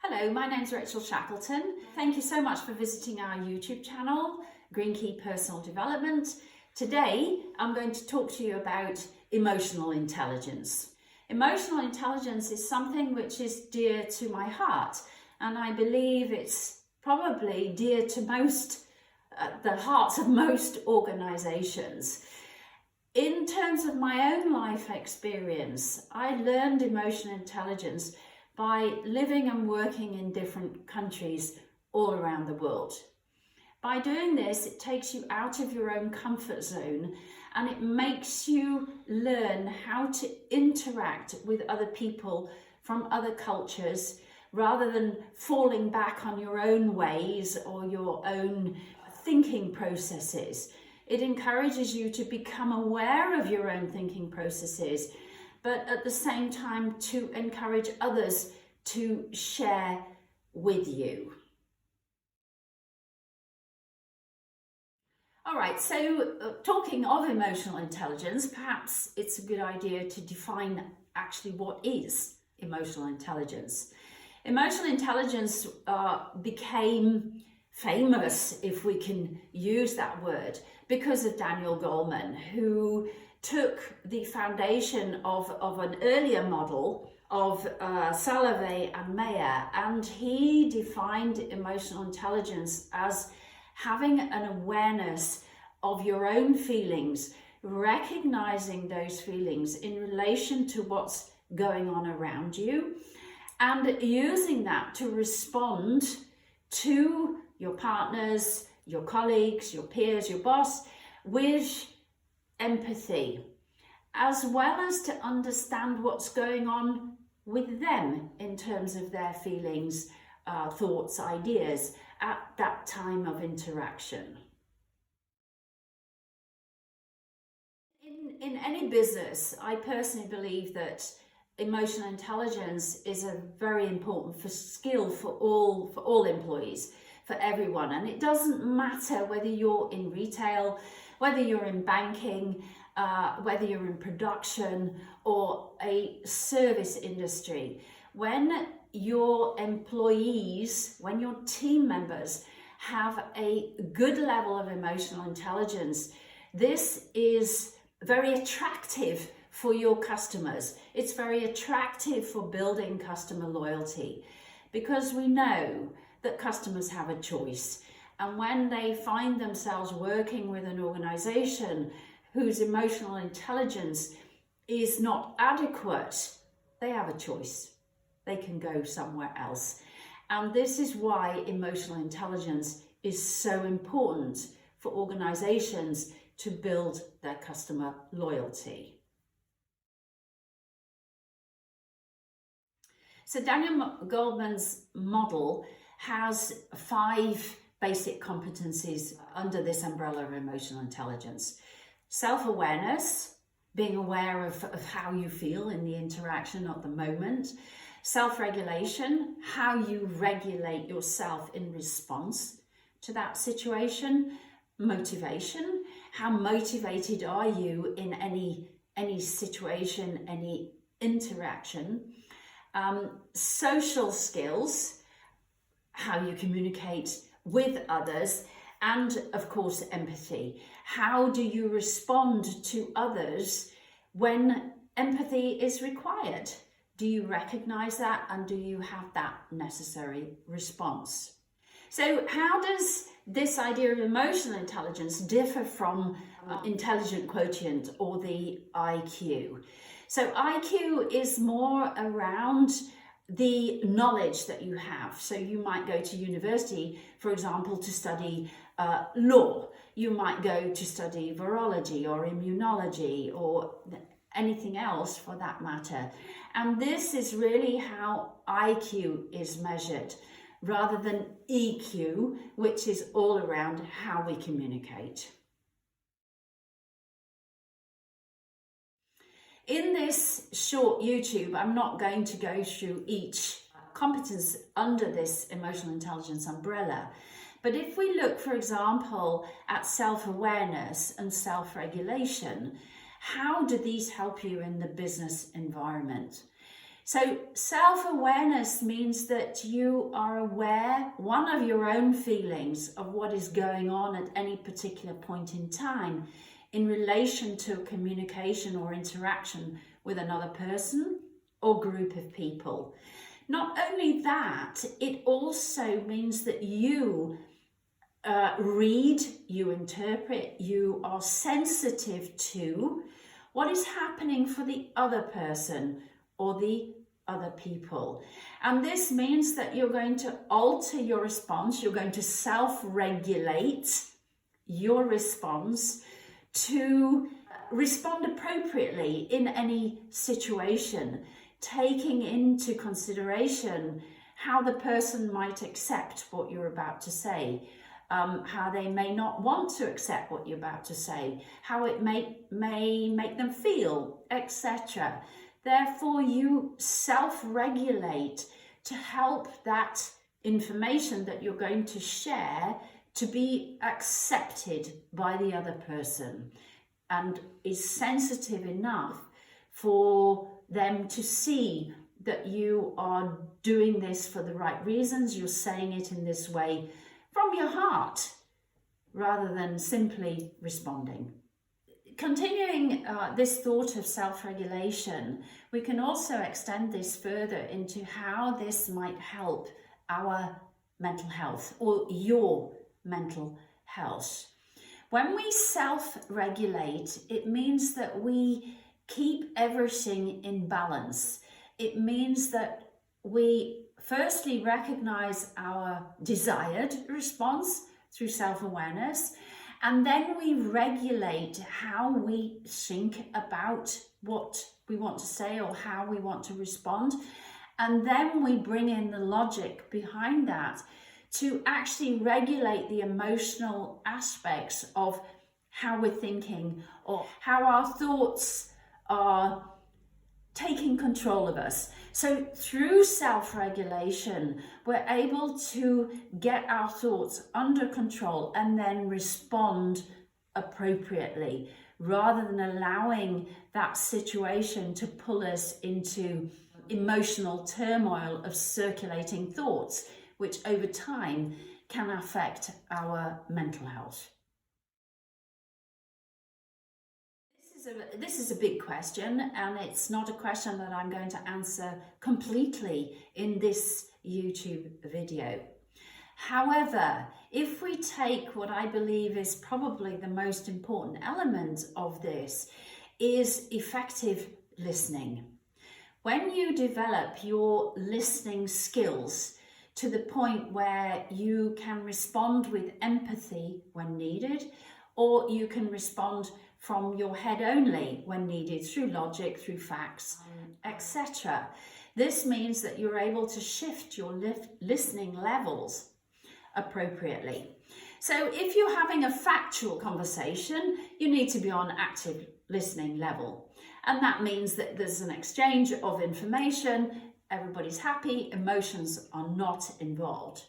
Hello, my name's Rachel Shackleton. Thank you so much for visiting our YouTube channel, Green Key Personal Development. Today, I'm going to talk to you about emotional intelligence. Emotional intelligence is something which is dear to my heart, and I believe it's probably dear to the hearts of most organizations. In terms of my own life experience, I learned emotional intelligence by living and working in different countries all around the world. By doing this, it takes you out of your own comfort zone and it makes you learn how to interact with other people from other cultures rather than falling back on your own ways or your own thinking processes. It encourages you to become aware of your own thinking processes, but at the same time to encourage others to share with you. All right, so talking of emotional intelligence, perhaps it's a good idea to define actually what is emotional intelligence. Emotional intelligence became famous, if we can use that word, because of Daniel Goleman, who took the foundation of an earlier model of Salovey and Mayer, and he defined emotional intelligence as having an awareness of your own feelings, recognizing those feelings in relation to what's going on around you, and using that to respond to your partners, your colleagues, your peers, your boss, with empathy, as well as to understand what's going on with them in terms of their feelings, thoughts, ideas at that time of interaction. In any business, I personally believe that emotional intelligence is a very important skill for all employees, for everyone. And it doesn't matter whether you're in retail, whether you're in banking, whether you're in production or a service industry. When your employees, when your team members have a good level of emotional intelligence, this is very attractive for your customers. It's very attractive for building customer loyalty, because we know that customers have a choice. And when they find themselves working with an organization whose emotional intelligence is not adequate, they have a choice. They can go somewhere else. And this is why emotional intelligence is so important for organizations to build their customer loyalty. So Daniel Goleman's model has 5 basic competencies under this umbrella of emotional intelligence. Self-awareness, being aware of how you feel in the interaction at the moment. Self-regulation, how you regulate yourself in response to that situation. Motivation, how motivated are you in any situation, any interaction. Social skills, how you communicate with others, and of course empathy. How do you respond to others when empathy is required? Do you recognize that, and do you have that necessary response? So how does this idea of emotional intelligence differ from intelligent quotient or the IQ? So IQ is more around the knowledge that you have. So you might go to university, for example, to study law. You might go to study virology or immunology or anything else for that matter. And this is really how IQ is measured, rather than EQ, which is all around how we communicate. In this short YouTube, I'm not going to go through each competence under this emotional intelligence umbrella. But if we look, for example, at self-awareness and self-regulation, how do these help you in the business environment? So self-awareness means that you are aware, one, of your own feelings of what is going on at any particular point in time in relation to communication or interaction with another person or group of people. Not only that, it also means that you read, you interpret, you are sensitive to what is happening for the other person or the other people. And this means that you're going to alter your response, you're going to self-regulate your response to respond appropriately in any situation, taking into consideration how the person might accept what you're about to say, how they may not want to accept what you're about to say, how it may make them feel, etc. Therefore, you self-regulate to help that information that you're going to share to be accepted by the other person and is sensitive enough for them to see that you are doing this for the right reasons, you're saying it in this way from your heart rather than simply responding. Continuing this thought of self-regulation, we can also extend this further into how this might help our mental health or your mental health. When we self-regulate, it means that we keep everything in balance. It means that we firstly recognize our desired response through self-awareness, and then we regulate how we think about what we want to say or how we want to respond. And then we bring in the logic behind that to actually regulate the emotional aspects of how we're thinking or how our thoughts are taking control of us. So through self-regulation, we're able to get our thoughts under control and then respond appropriately, rather than allowing that situation to pull us into emotional turmoil of circulating thoughts, which over time can affect our mental health. This is a big question, and it's not a question that I'm going to answer completely in this YouTube video. However, if we take what I believe is probably the most important element of this, is effective listening. When you develop your listening skills to the point where you can respond with empathy when needed, or you can respond from your head only when needed, through logic, through facts, etc. This means that you're able to shift your listening levels appropriately. So if you're having a factual conversation, you need to be on active listening level. And that means that there's an exchange of information, everybody's happy, emotions are not involved.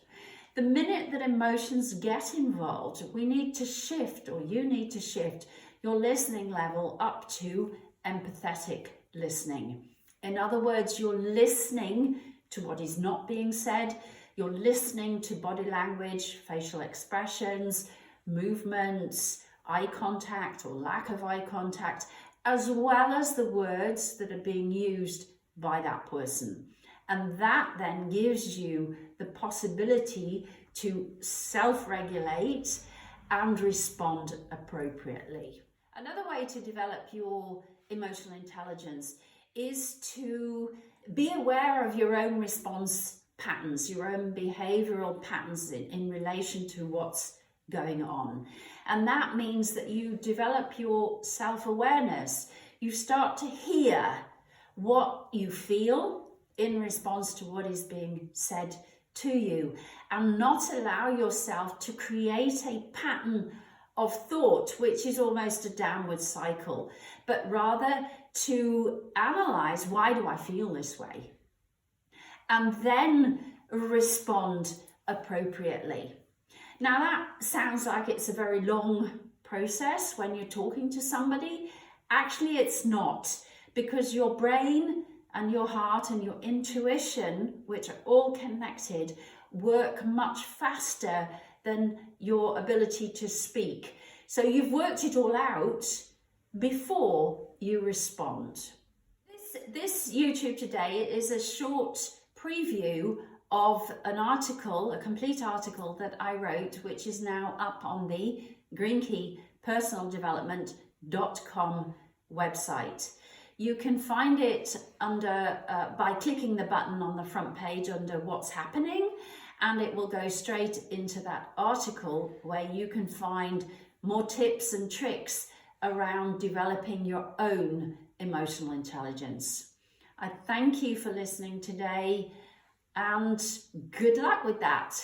The minute that emotions get involved, we need to shift, or you need to shift your listening level up to empathetic listening. In other words, you're listening to what is not being said, you're listening to body language, facial expressions, movements, eye contact or lack of eye contact, as well as the words that are being used by that person. And that then gives you the possibility to self-regulate and respond appropriately. Another way to develop your emotional intelligence is to be aware of your own response patterns, your own behavioral patterns in relation to what's going on. And that means that you develop your self-awareness. You start to hear what you feel in response to what is being said to you, and not allow yourself to create a pattern of thought which is almost a downward cycle, but rather to analyze, why do I feel this way? And then respond appropriately. Now that sounds like it's a very long process when you're talking to somebody. Actually, it's not, because your brain and your heart and your intuition, which are all connected, work much faster than your ability to speak. So you've worked it all out before you respond. This YouTube today is a short preview of an article, a complete article that I wrote, which is now up on the greenkeypersonaldevelopment.com website. You can find it under by clicking the button on the front page under what's happening, and it will go straight into that article where you can find more tips and tricks around developing your own emotional intelligence. I thank you for listening today, and good luck with that.